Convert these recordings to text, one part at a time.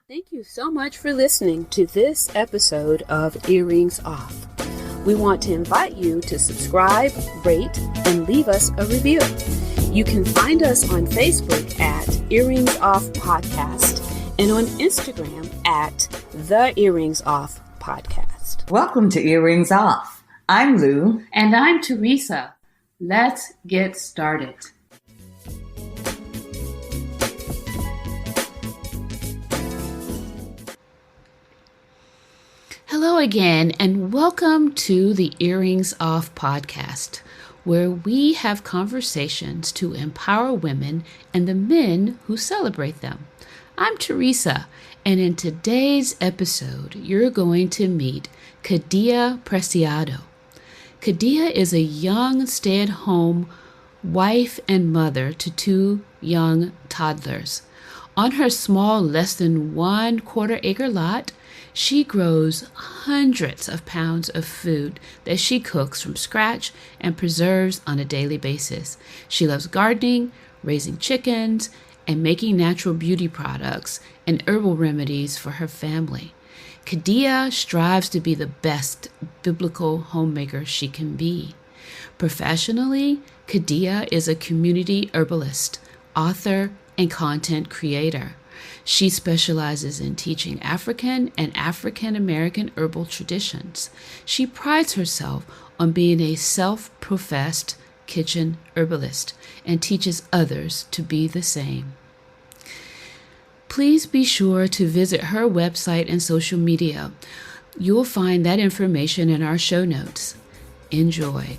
Thank you so much for listening to this episode of Earrings Off. We want to invite you to subscribe, rate, and leave us a review. You can find us on Facebook at Earrings Off Podcast and on Instagram at The Earrings Off Podcast. Welcome to Earrings Off. I'm Lou. And I'm Teresa. Let's get started. Hello again, and welcome to the Earrings Off podcast, where we have conversations to empower women and the men who celebrate them. I'm Teresa, and in today's episode, you're going to meet KhadiYah Preciado. KhadiYah is a young stay-at-home wife and mother to two young toddlers. On her small, less than 1/4 acre lot, she grows hundreds of pounds of food that she cooks from scratch and preserves on a daily basis. She loves gardening, raising chickens, and making natural beauty products and herbal remedies for her family. KhadiYah strives to be the best biblical homemaker she can be. Professionally, KhadiYah is a community herbalist, author, and content creator. She specializes in teaching African and African American herbal traditions. She prides herself on being a self-professed kitchen herbalist and teaches others to be the same. Please be sure to visit her website and social media. You'll find that information in our show notes. Enjoy.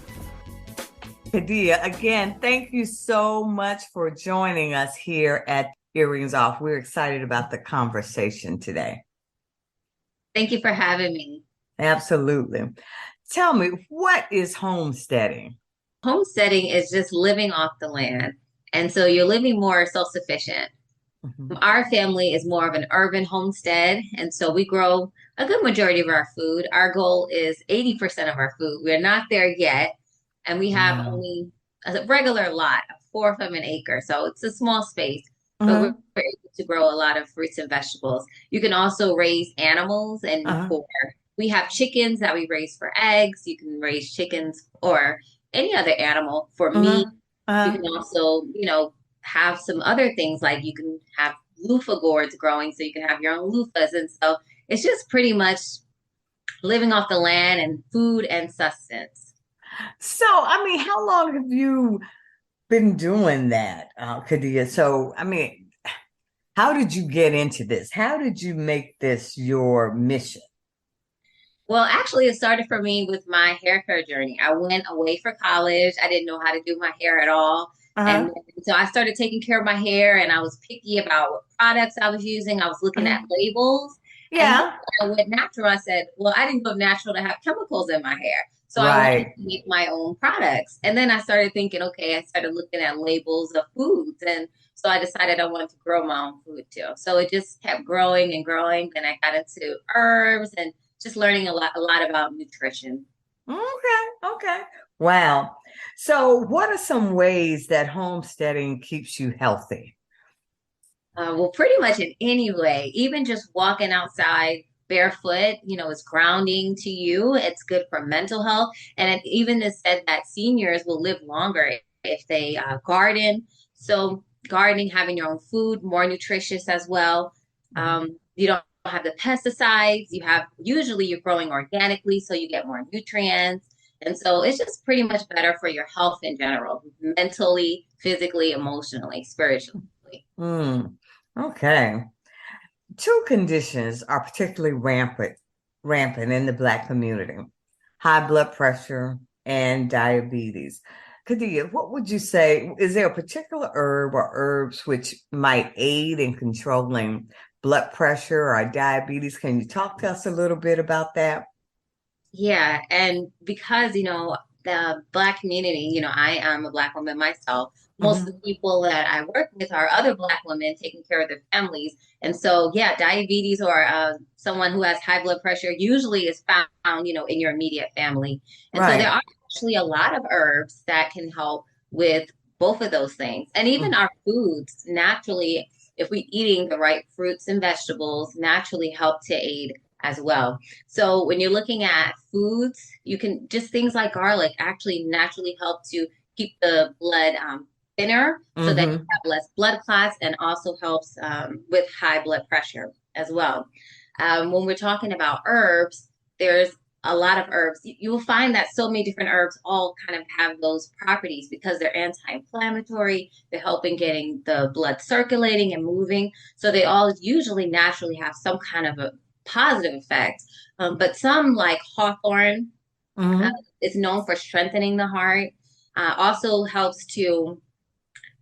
KhadiYah, again, thank you so much for joining us here at Earrings Off. We're excited about the conversation today. Thank you for having me. Absolutely. Tell me, what is homesteading? Homesteading is just living off the land. And so you're living more self-sufficient. Mm-hmm. Our family is more of an urban homestead. And so we grow a good majority of our food. Our goal is 80% of our food. We're not there yet. And we have only a regular lot, a fourth of an acre. So it's a small space. But we're able to grow a lot of fruits and vegetables. You can also raise animals, and we have chickens that we raise for eggs. You can raise chickens or any other animal for meat. You can also, have some other things like you can have loofah gourds growing, so you can have your own loofahs. And so it's just pretty much living off the land and food and sustenance. So, how long have you been doing that, KhadiYah? So, how did you get into this? How did you make this your mission? Well, actually, it started for me with my hair care journey. I went away for college. I didn't know how to do my hair at all. And so I started taking care of my hair, and I was picky about what products I was using. I was looking at labels. Yeah. And when I went natural, I said, well, I didn't go natural to have chemicals in my hair. So I wanted to make my own products. And then I started thinking, okay, I started looking at labels of foods. And so I decided I wanted to grow my own food too. So it just kept growing and growing. Then I got into herbs and just learning a lot about nutrition. Okay. Wow. So what are some ways that homesteading keeps you healthy? Well, pretty much in any way, even just walking outside barefoot, is grounding to you. It's good for mental health. And it even is said that seniors will live longer if they garden. So gardening, having your own food, more nutritious as well. You don't have the pesticides. Usually you're growing organically, so you get more nutrients. And so it's just pretty much better for your health in general, mentally, physically, emotionally, spiritually. Okay. Two conditions are particularly rampant in the Black community: high blood pressure and diabetes. KhadiYah, what would you say? Is there a particular herb or herbs which might aid in controlling blood pressure or diabetes? Can you talk to us a little bit about that? Yeah. And because, the Black community, I am a Black woman myself. Most of the people that I work with are other Black women taking care of their families. And so, diabetes or someone who has high blood pressure usually is found, in your immediate family. And so there are actually a lot of herbs that can help with both of those things. And even our foods naturally if we're eating the right fruits and vegetables, naturally help to aid as well. So when you're looking at foods, you can just things like garlic actually naturally help to keep the blood thinner so that you Mm-hmm. have less blood clots, and also helps with high blood pressure as well. When we're talking about herbs, there's a lot of herbs. You will find that so many different herbs all kind of have those properties because they're anti-inflammatory. They help in getting the blood circulating and moving. So they all usually naturally have some kind of a positive effect. But some, like hawthorn, uh, Mm-hmm. is known for strengthening the heart. Also helps to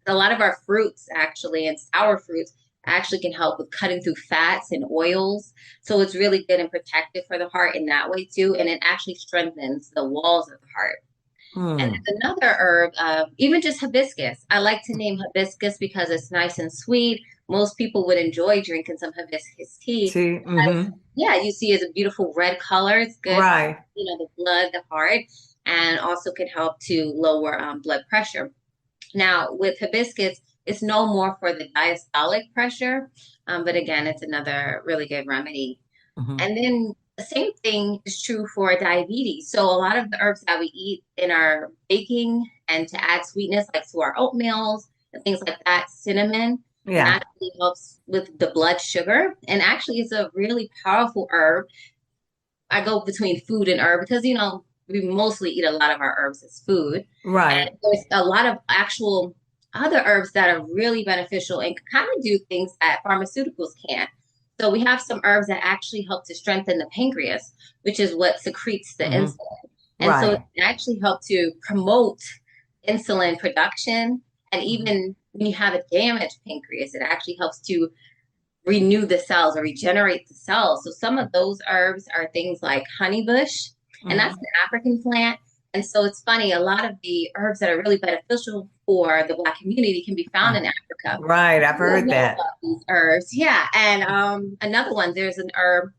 a lot of our fruits actually, and sour fruits actually can help with cutting through fats and oils. So it's really good and protective for the heart in that way too. And it actually strengthens the walls of the heart. And Mm. there's another herb, even just hibiscus. I like to name hibiscus because it's nice and sweet. Most people would enjoy drinking some hibiscus tea. See, mm-hmm. Yeah, you see it's a beautiful red color. It's good for, Right. the blood, the heart, and also can help to lower blood pressure. Now, with hibiscus, it's no more for the diastolic pressure, but again, it's another really good remedy. Mm-hmm. And then the same thing is true for diabetes. So a lot of the herbs that we eat in our baking and to add sweetness, like to our oatmeals and things like that, cinnamon Yeah. naturally helps with the blood sugar. And actually, it's a really powerful herb. I go between food and herb because, we mostly eat a lot of our herbs as food. Right. And there's a lot of actual other herbs that are really beneficial and kind of do things that pharmaceuticals can't. So we have some herbs that actually help to strengthen the pancreas, which is what secretes the Mm-hmm. insulin. And so it Right. can actually help to promote insulin production. And even when you have a damaged pancreas, it actually helps to renew the cells or regenerate the cells. So some of those herbs are things like honeybush, and that's Mm-hmm. an African plant. And so it's funny, a lot of the herbs that are really beneficial for the Black community can be found in Africa. Right. I've You don't heard know that. about these herbs. Yeah. And another one, there's an herb,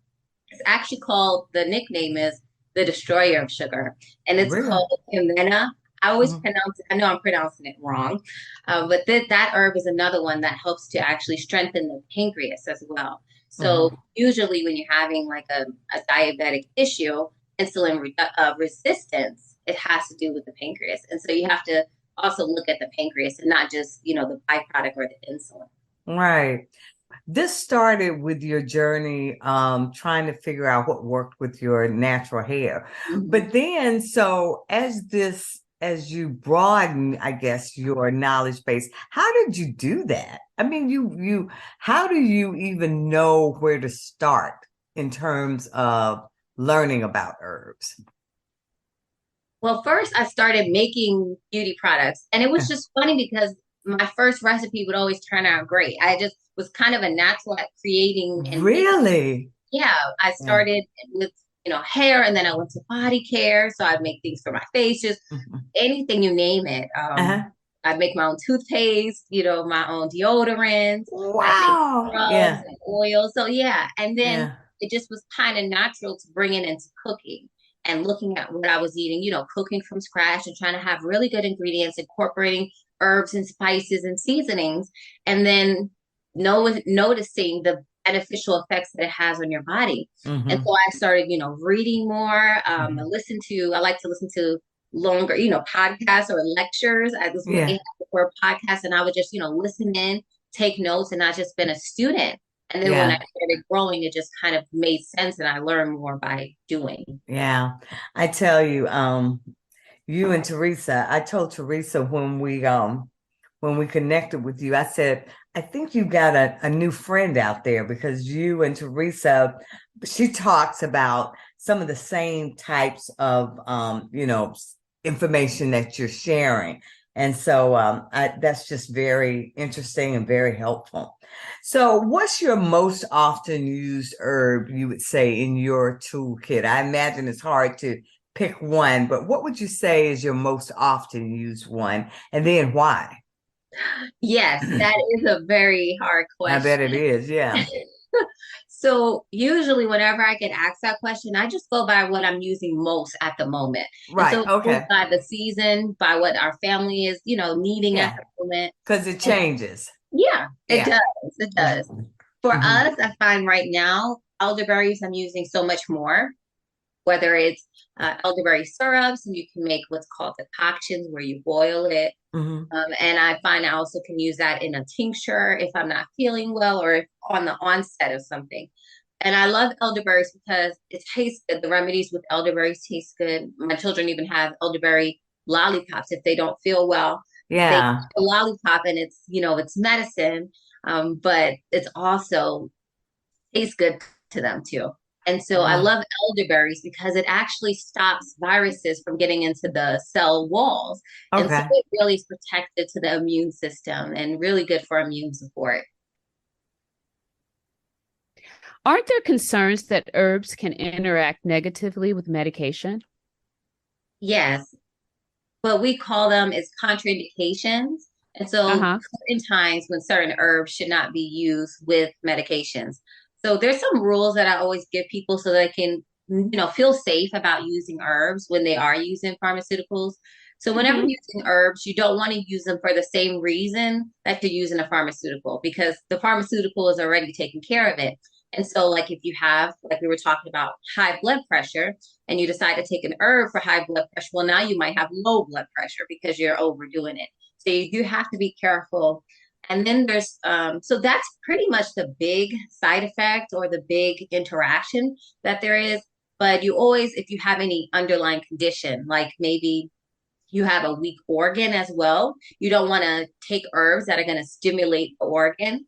it's actually called, the nickname is the destroyer of sugar, and it's Really? called Himena. I always Mm-hmm. pronounce it, I know I'm pronouncing it wrong, but that herb is another one that helps to actually strengthen the pancreas as well. So Mm-hmm. usually when you're having like a diabetic issue, resistance, it has to do with the pancreas. And so you have to also look at the pancreas and not just, the byproduct or the insulin. Right. This started with your journey, trying to figure out what worked with your natural hair. Mhm. But then, so as you broaden, I guess, your knowledge base, how did you do that? I mean, how do you even know where to start in terms of learning about herbs? Well, first I started making beauty products, and it was just funny because my first recipe would always turn out great. I just was kind of a natural at creating and making. Really? Yeah, I Yeah. started with, hair, and then I went to body care. So I'd make things for my face, just Mhm. anything you name it. Uh-huh. I'd make my own toothpaste, my own deodorant. I'd make Wow. scrubs Yeah. and oils. So yeah, and then Yeah. it just was kind of natural to bring it into cooking and looking at what I was eating, cooking from scratch and trying to have really good ingredients, incorporating herbs and spices and seasonings, and then noticing the beneficial effects that it has on your body. And Hmm. so I started, reading more. Hmm. I like to listen to longer, podcasts or lectures. I was way Yeah. ahead before podcasts, and I would just, listen in, take notes, and not just been a student. And then when I Yeah. started growing, it just kind of made sense, and I learned more by doing. Yeah. I tell you, you and Teresa, I told Teresa when we connected with you, I said, I think you got a new friend out there because you and Teresa, she talks about some of the same types of information that you're sharing. And so that's just very interesting and very helpful. So, what's your most often used herb you would say in your toolkit? I imagine it's hard to pick one, but what would you say is your most often used one? And then why? Yes, that is a very hard I bet question. it is. Yeah. So usually whenever I get asked that question, I just go by what I'm using most at the moment. And so Right. it goes Okay. by the season, by what our family is, needing at Yeah. the moment. Because it And changes. Yeah, it Yeah. does. It Yeah. does. For Hmm. us, I find right now, elderberries I'm using so much more, whether it's elderberry syrups, and you can make what's called decoctions where you boil it. Hmm. And I find I also can use that in a tincture if I'm not feeling well or if on the onset of something. And I love elderberries because it tastes good. The remedies with elderberries taste good. My children even have elderberry lollipops if they don't feel well. They take Yeah. a lollipop and it's, it's medicine, but it's also tastes good to them too. And so I Wow. love elderberries because it actually stops viruses from getting into the cell walls. And so Okay. it really is protected to the immune system and really good for immune support. Aren't there concerns that herbs can interact negatively with medication? Yes, but we call them as contraindications. And so Uh-huh. certain times when certain herbs should not be used with medications. So there's some rules that I always give people so they can, feel safe about using herbs when they are using pharmaceuticals. So whenever Mm-hmm. using herbs, you don't want to use them for the same reason that you're using a pharmaceutical because the pharmaceutical is already taking care of it. And so like if you have, like we were talking about high blood pressure, and you decide to take an herb for high blood pressure, well, now you might have low blood pressure because you're overdoing it. So you do have to be careful. And then so that's pretty much the big side effect or the big interaction that there is. But you always, if you have any underlying condition, like maybe you have a weak organ as well, you don't want to take herbs that are going to stimulate the organ.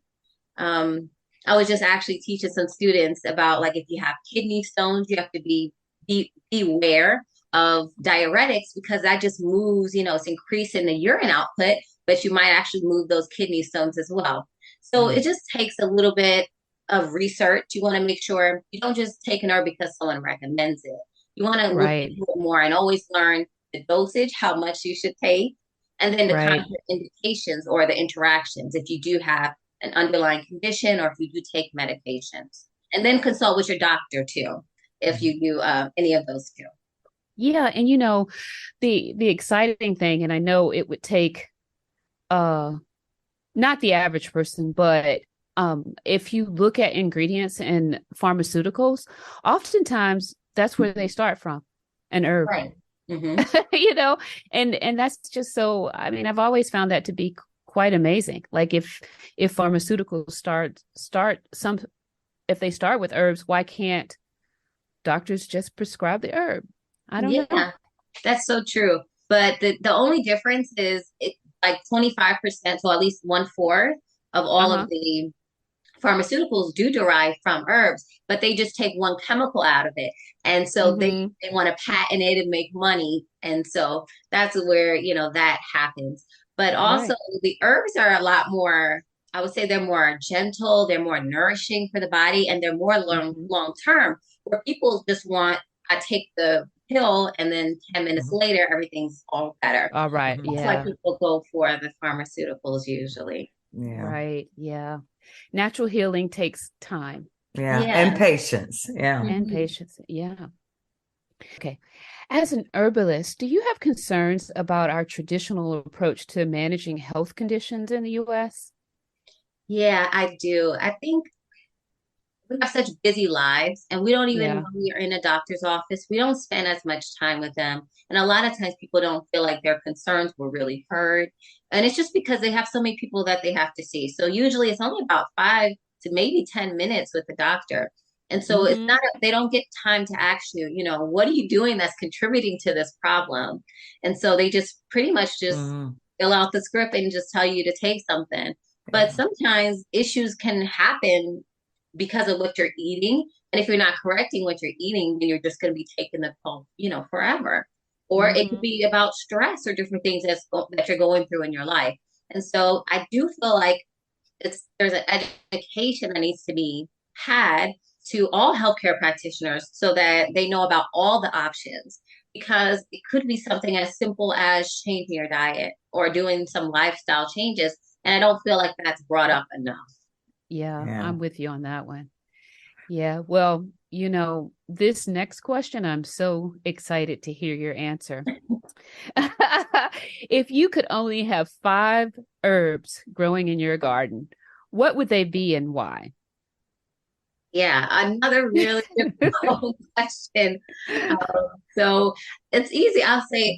Um, I was just actually teaching some students about like if you have kidney stones, you have to beware of diuretics because that just moves, it's increasing the urine output, but you might actually move those kidney stones as well. So it just takes a little bit of research. You want to make sure you don't just take an herb because someone recommends it. You want to look Right. into it more and always learn the dosage, how much you should take, and then the Right. contraindications or the interactions if you do have an underlying condition or if you do take medications. And then consult with your doctor too, if you do any of those two. Yeah, and the exciting thing, and I know it would take uh not the average person, but if you look at ingredients in pharmaceuticals, oftentimes that's where they start from, an herb. Right. Mm-hmm. you know, and that's just so, I mean, I've always found that to be quite amazing. Like if pharmaceuticals start some if they start with herbs, why can't doctors just prescribe the herb? I don't know. Yeah, that's so true. But the only difference is it like 25%, so at least one fourth of all of Uh-huh. the pharmaceuticals do derive from herbs, but they just take one chemical out of it. And so Mm-hmm. they want to patent it and make money. And so that's where, that happens. But also Right. the herbs are a lot more, I would say they're more gentle, they're more nourishing for the body, and they're more Mm-hmm. long term, where people just want, I take the pill and then 10 minutes Mhm. later, everything's all better. All right. Mhm. That's why Yeah. people go for the pharmaceuticals usually. Yeah. Right. Yeah. Natural healing takes time Yeah. And Yeah. patience. Yeah. and Mhm. patience. Yeah. Okay. As an herbalist, do you have concerns about our traditional approach to managing health conditions in the US? Yeah, I do. I think we have such busy lives, and we don't even, Yeah. when we are in a doctor's office, we don't spend as much time with them. And a lot of times people don't feel like their concerns were really heard. And it's just because they have so many people that they have to see. So usually it's only about 5 to maybe 10 minutes with the doctor. And so it's Mm-hmm. not, they don't get time to ask you, what are you doing that's contributing to this problem? And so they just pretty much just Mhm. fill out the script and just tell you to take something. But Yeah. sometimes issues can happen because of what you're eating. And if you're not correcting what you're eating, then you're just going to be taking the pill, forever. Or it could Mm-hmm. be about stress or different things that you're going through in your life. And so I do feel like there's an education that needs to be had to all healthcare practitioners so that they know about all the options because it could be something as simple as changing your diet or doing some lifestyle changes. And I don't feel like that's brought up enough. Yeah, Yeah. I'm with you on that one. Yeah. Well, this next question, I'm so excited to hear your answer. If you could only have 5 herbs growing in your garden, what would they be and why? Yeah, another really difficult question. Um, so it's easy. I'll say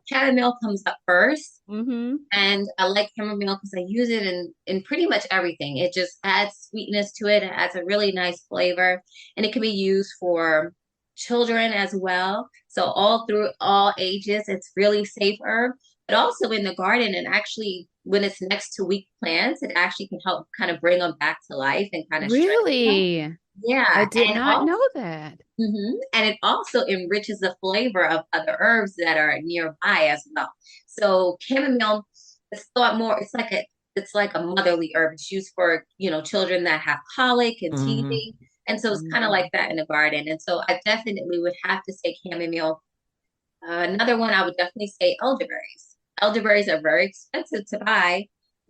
chamomile comes up first. Mm-hmm. And I like chamomile because I use it in pretty much everything. It just adds sweetness to it. It adds a really nice flavor, and it can be used for children as well. So all through all ages, it's really safe herb. But also in the garden, and actually when it's next to weak plants, it actually can help kind of bring them back to life and kind of strengthen them. Really? I Yeah, did not know that. and it also enriches the flavor of other herbs that are nearby as well. So chamomile is thought more, it's like a motherly herb. It's used for, children that have colic and Hmm. teething. And so it's kind of Mhm. like that in the garden. And so I definitely would have to say chamomile. Another one I would definitely say elderberries. Elderberries are very expensive to buy,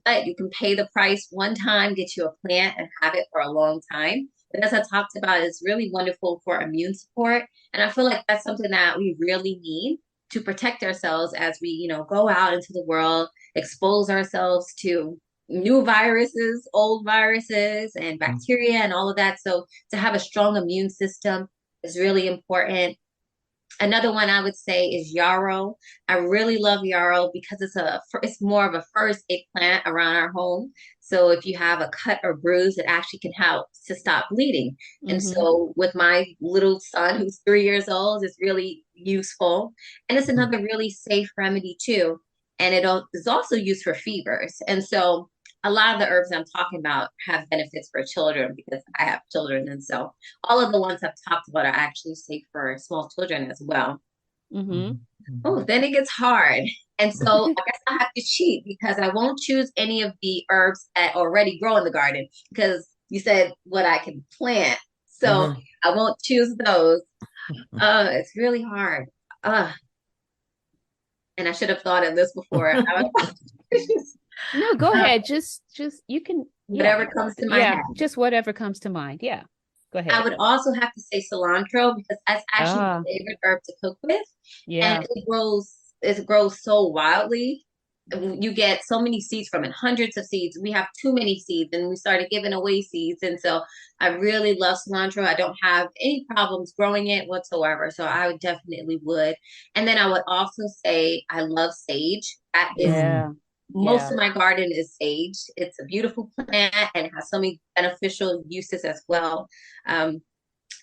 but you can pay the price one time, get you a plant, and have it for a long time. But as I talked about, it's really wonderful for immune support. And I feel like that's something that we really need to protect ourselves as we, go out into the world, expose ourselves to new viruses, old viruses, and bacteria and all of that. So to have a strong immune system is really important. Another one I would say is yarrow. I really love yarrow because it's more of a first aid plant around our home. So if you have a cut or bruise, it actually can help to stop bleeding. And Mhm. so with my little son who's 3 years old, it's really useful. And it's another really safe remedy too. And is also used for fevers. And so a lot of the herbs I'm talking about have benefits for children because I have children. And so all of the ones I've talked about are actually safe for small children as well. Mhm. Oh, then it gets hard. And so I guess I have to cheat because I won't choose any of the herbs that already grow in the garden because you said what I can plant. So Hmm. I won't choose those. It's really hard. Uh, and I should have thought of this before. No, go Uh, ahead. Just you can. Yeah, whatever comes to my yeah. head. Just whatever comes to mind. Yeah, go I ahead. would also have to say cilantro because that's actually Ah, my favorite herb to cook with. And yeah. it grows so wildly. You get so many seeds from it, hundreds of seeds. We have too many seeds and we started giving away seeds. And so I really love cilantro. I don't have any problems growing it whatsoever. So I would definitely would. And then I would also say I love sage. That is Yeah. most Yeah. of my garden is sage. It's a beautiful plant and has so many beneficial uses as well. Um,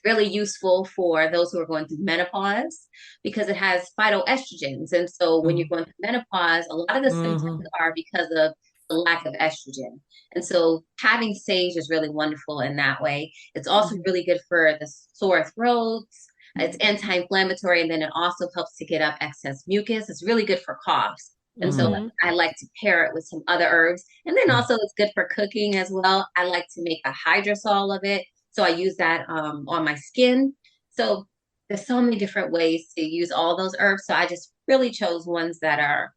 really useful for those who are going through menopause because it has phytoestrogens. And so when you're going through menopause, a lot of the symptoms Hmm. are because of the lack of estrogen. And so having sage is really wonderful in that way. It's also Mhm. really good for the sore throats. It's anti-inflammatory, and then it also helps to get up excess mucus. It's really good for coughs. And so Mhm. I like to pair it with some other herbs. And then also it's good for cooking as well. I like to make a hydrosol of it. So I use that on my skin. So there's so many different ways to use all those herbs. So I just really chose ones that are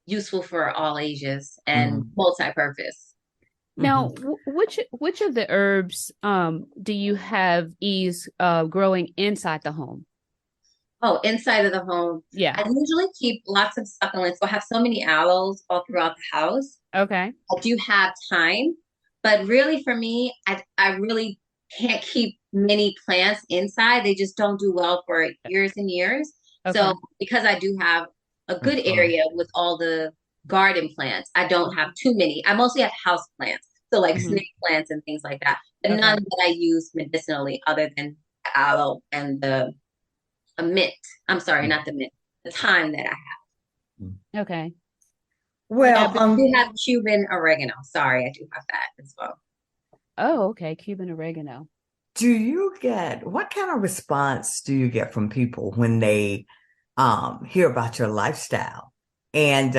useful for all ages and Hmm. multi-purpose. Now, Hmm. which of the herbs do you have ease growing inside the home? Oh, inside of the home, Yeah. I usually keep lots of succulents. So I have so many aloes all throughout the house. Okay. I do have time, but really for me, I really can't keep many plants inside. They just don't do well for years and years. So Okay. because I do have a I'm good sorry. area with all the garden plants, I don't have too many. I mostly have house plants. So like Hmm. snake plants and things like that, but none Okay. that I use medicinally other than aloe and the a mint. I'm sorry, not the mint. The thyme that I have. Okay. Yeah, Well, but I do have Cuban oregano. Sorry, I do have that as well. oh, okay. Cuban oregano. do you get what kind of response do you get from people when they hear about your lifestyle and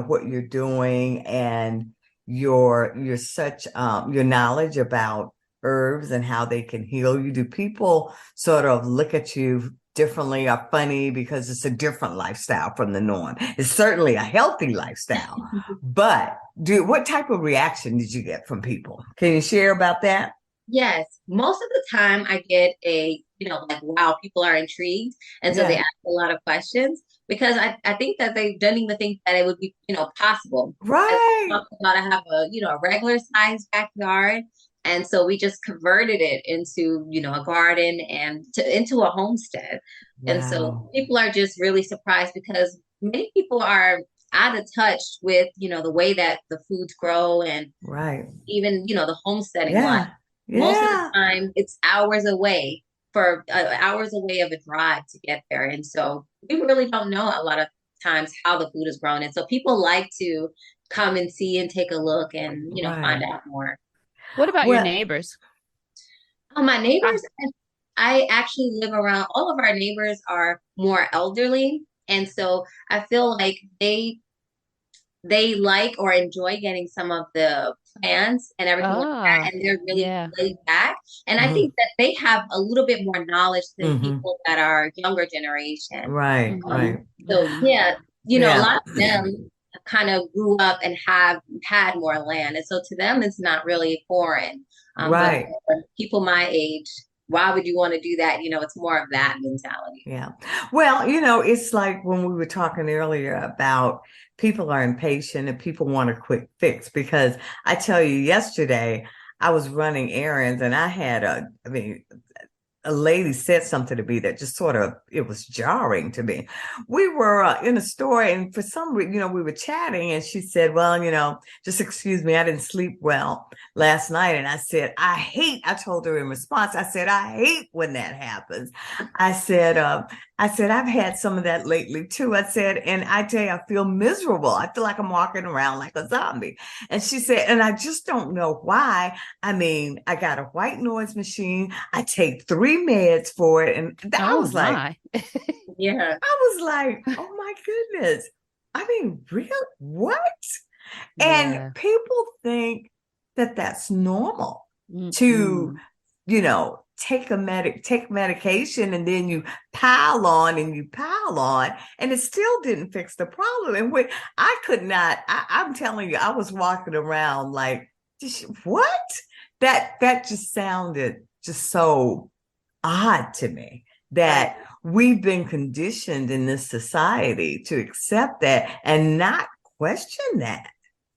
what you're doing and your such your knowledge about herbs and how they can heal you? Do people sort of look at you differently or funny because it's a different lifestyle from the norm? It's certainly a healthy lifestyle, but what type of reaction did you get from people? Can you share about that? Yes, most of the time I get like, wow, people are intrigued. And so they Yeah. ask a lot of questions because I think that they don't even think that it would be, possible. As we Right. talked about, I have a regular sized backyard. And so we just converted it into, a garden and into a homestead. And so Wow. people are just really surprised because many people are out of touch with, the way that the foods grow and Right. even, the homesteading life. Yeah. Most of the Yeah. time, it's hours away for hours away of a drive to get there. And so we really don't know a lot of times how the food is grown. And so people like to come and see and take a look and, find Right. out more. What about your Well, neighbors? My neighbors, Ah, I actually live around, all of our neighbors are more elderly. And so I feel like they like or enjoy getting some of the plans and everything like that, and they're really yeah. laid back. And I mhm, think that they have a little bit more knowledge than mhm. people that are younger generation. Right. Hmm. Um, Right. so yeah, a Yeah. lot of them kind of grew up and have had more land, and so to them it's not really foreign. But Right. for people my age, why would you want to do that? It's more of that mentality. Yeah. Well, it's like when we were talking earlier about people are impatient and people want a quick fix because I tell you, yesterday I was running errands and I mean, a lady said something to me that just sort of it was jarring to me. We were in a store and for some reason, we were chatting and she said, "Well, just excuse me, I didn't sleep well last night." And I said, I told her in response, I said, "I hate when that happens." I said, I've had some of that lately too. I said, and I tell you, I feel miserable. I feel like I'm walking around like a zombie. And she said, and I just don't know why. I mean, I got a white noise machine. I take 3 meds for it. And Oh my. Yeah, I was like, oh my goodness. I mean, really? What? And Yeah. people think that that's normal to, Mm-mm. take medication and then you pile on and you pile on and it still didn't fix the problem. And when I could not, I'm telling you, I was walking around like, what? That just sounded just so odd to me right. that we've been conditioned in this society to accept that and not question that.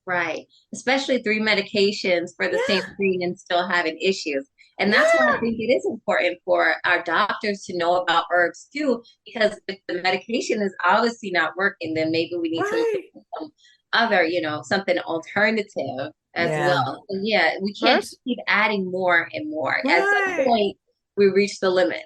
Right. Especially three medications for the same Yeah, thing and still having issues. And that's why I yeah, think it is important for our doctors to know about herbs too, because if the medication is obviously not working, then maybe we need to look right. at some other, something alternative as Yeah, well. So yeah, we can't just First, keep adding more and more. At some right. point, we reach the limit.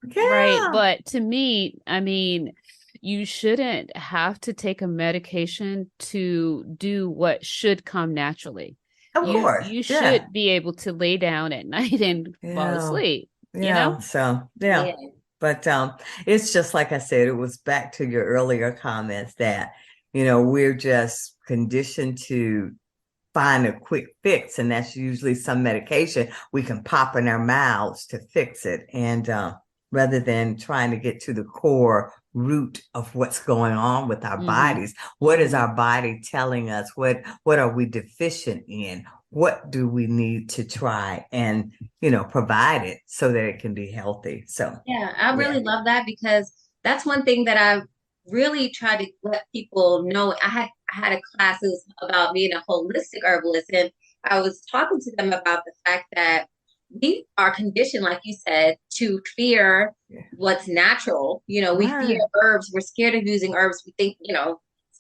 right. Yeah, But to me, I mean, you shouldn't have to take a medication to do what should come naturally. of You course. you Yeah, should be able to lay down at night and fall yeah, asleep, you know? yeah. So, yeah. Yeah. But it's just like I said, it was back to your earlier comments that, we're just conditioned to find a quick fix, and that's usually some medication we can pop in our mouths to fix it. And rather than trying to get to the core root of what's going on with our Hmm. bodies, what is Hmm. our body telling us? What are we deficient in? What do we need to try and provide it so that it can be healthy? So Yeah, I yeah, really love that because that's one thing that I really try to let people know. I had a classes about being a holistic herbalist, and I was talking to them about the fact that we are conditioned, like you said, to fear yeah. what's natural. We fear Right, herbs. We're scared of using herbs. We think,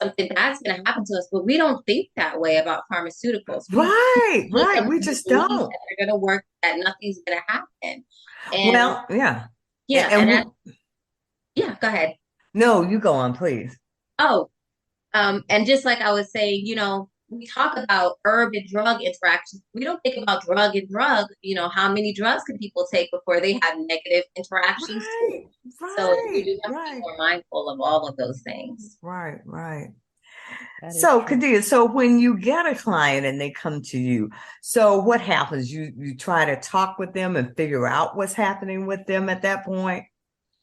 something bad's going to happen to us, but we don't think that way about pharmaceuticals. We right, take right. them We because we just believe don't. that they're going to work, that nothing's going to happen. And Well, yeah. yeah, And yeah, go ahead. no, you go on, please. Oh, and just like I was saying, we talk about herb and drug interactions. We don't think about drug and drug. How many drugs can people take before they have negative interactions too? Right, So we right, do have to be right, more mindful of all of those things. right, right. That is So, true. Kadia, so when you get a client and they come to you, so what happens? You try to talk with them and figure out what's happening with them at that point?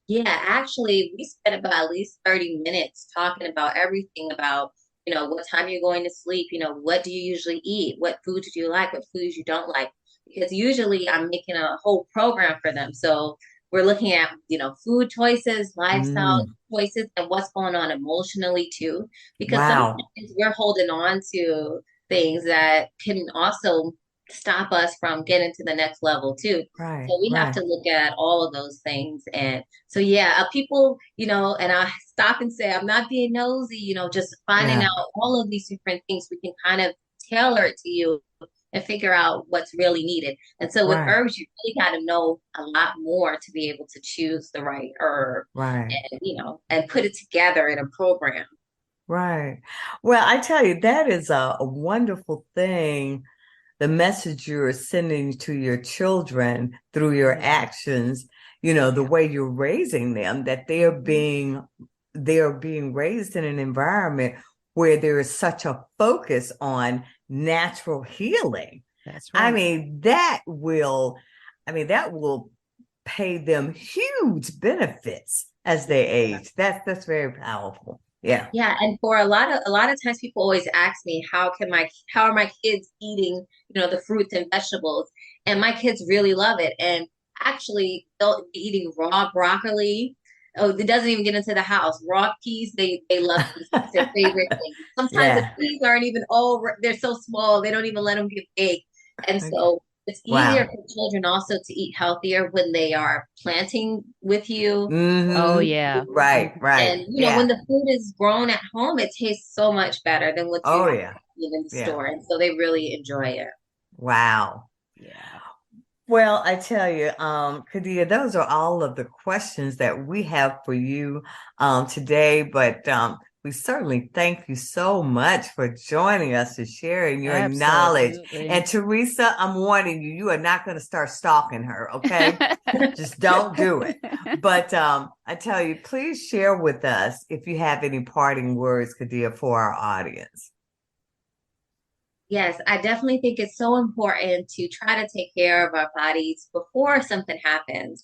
Yeah, actually, we spent about at least 30 minutes talking about everything about, what time you're going to sleep, what do you usually eat, what foods do you like, what foods you don't like. because usually I'm making a whole program for them. So we're looking at, food choices, lifestyle Mm, choices, and what's going on emotionally too. Because sometimes wow. we're holding on to things that can also stop us from getting to the next level too. Right, So we have right. to look at all of those things. And so, yeah, people, and I stop and say, I'm not being nosy, just finding Yeah, out all of these different things we can kind of tailor it to you and figure out what's really needed. And so with right, herbs, you really got to know a lot more to be able to choose the right herb right, and, and put it together in a program. right. Well, I tell you, that is a wonderful thing. The message you're sending to your children through your Yeah. actions, the way you're raising them, that they're being raised in an environment where there is such a focus on natural healing. That's I right. mean, that will pay them huge benefits as they age. That's very powerful. Yeah. Yeah, and for a lot of times people always ask me how are my kids eating, the fruits and vegetables? And my kids really love it. And actually they'll be eating raw broccoli. Oh, it doesn't even get into the house. Raw peas, they love peas. It's their favorite thing. Sometimes the Yeah. peas aren't even they're so small, they don't even let them get big. And Okay. so it's easier Wow. for children also to eat healthier when they are planting with you. Oh, Mm-hmm. yeah. Right, And right. when Yeah. the food is grown at home, it tastes so much better than what Oh you yeah. get in the Yeah. store. And so they really enjoy it. Wow. Yeah. Well, I tell you, KhadiYah, those are all of the questions that we have for you today, but we certainly thank you so much for joining us and sharing your knowledge. Absolutely. And Teresa, I'm warning you, you are not going to start stalking her, okay? Just don't do it. But I tell you, please share with us if you have any parting words, KhadiYah, for our audience. Yes, I definitely think it's so important to try to take care of our bodies before something happens.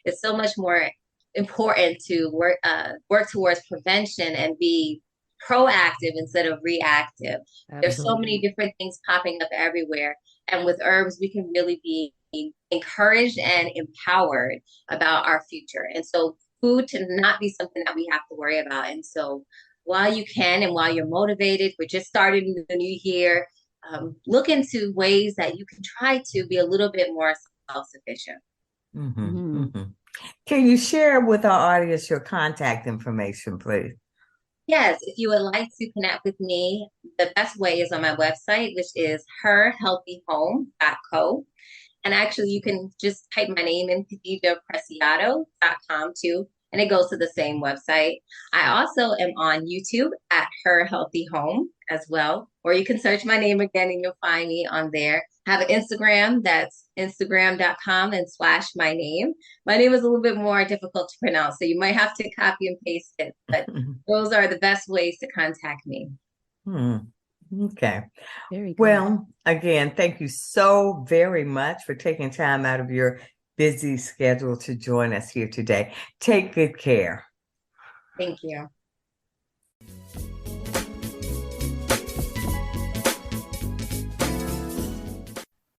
It's so much more important to work towards prevention and be proactive instead of reactive. There's so many Absolutely. different things popping up everywhere, and with herbs, we can really be encouraged and empowered about our future. And so, food to not be something that we have to worry about. And so, while you can and while you're motivated, we're just starting the new year, look into ways that you can try to be a little bit more self-sufficient. Hmm, Mhm. hmm. Can you share with our audience your contact information, please? Yes, if you would like to connect with me, the best way is on my website, which is herhealthyhome.co. And actually, you can just type my name in, KhadiYahPreciado.com too, and it goes to the same website. I also am on YouTube at Her Healthy Home as well, or you can search my name again and you'll find me on there. I have an Instagram that's Instagram.com and slash my name. My name is a little bit more difficult to pronounce, so you might have to copy and paste it, but those are the best ways to contact me. Hmm. Okay. Very good. Well, again, thank you so very much for taking time out of your busy schedule to join us here today. Take good care. Thank you.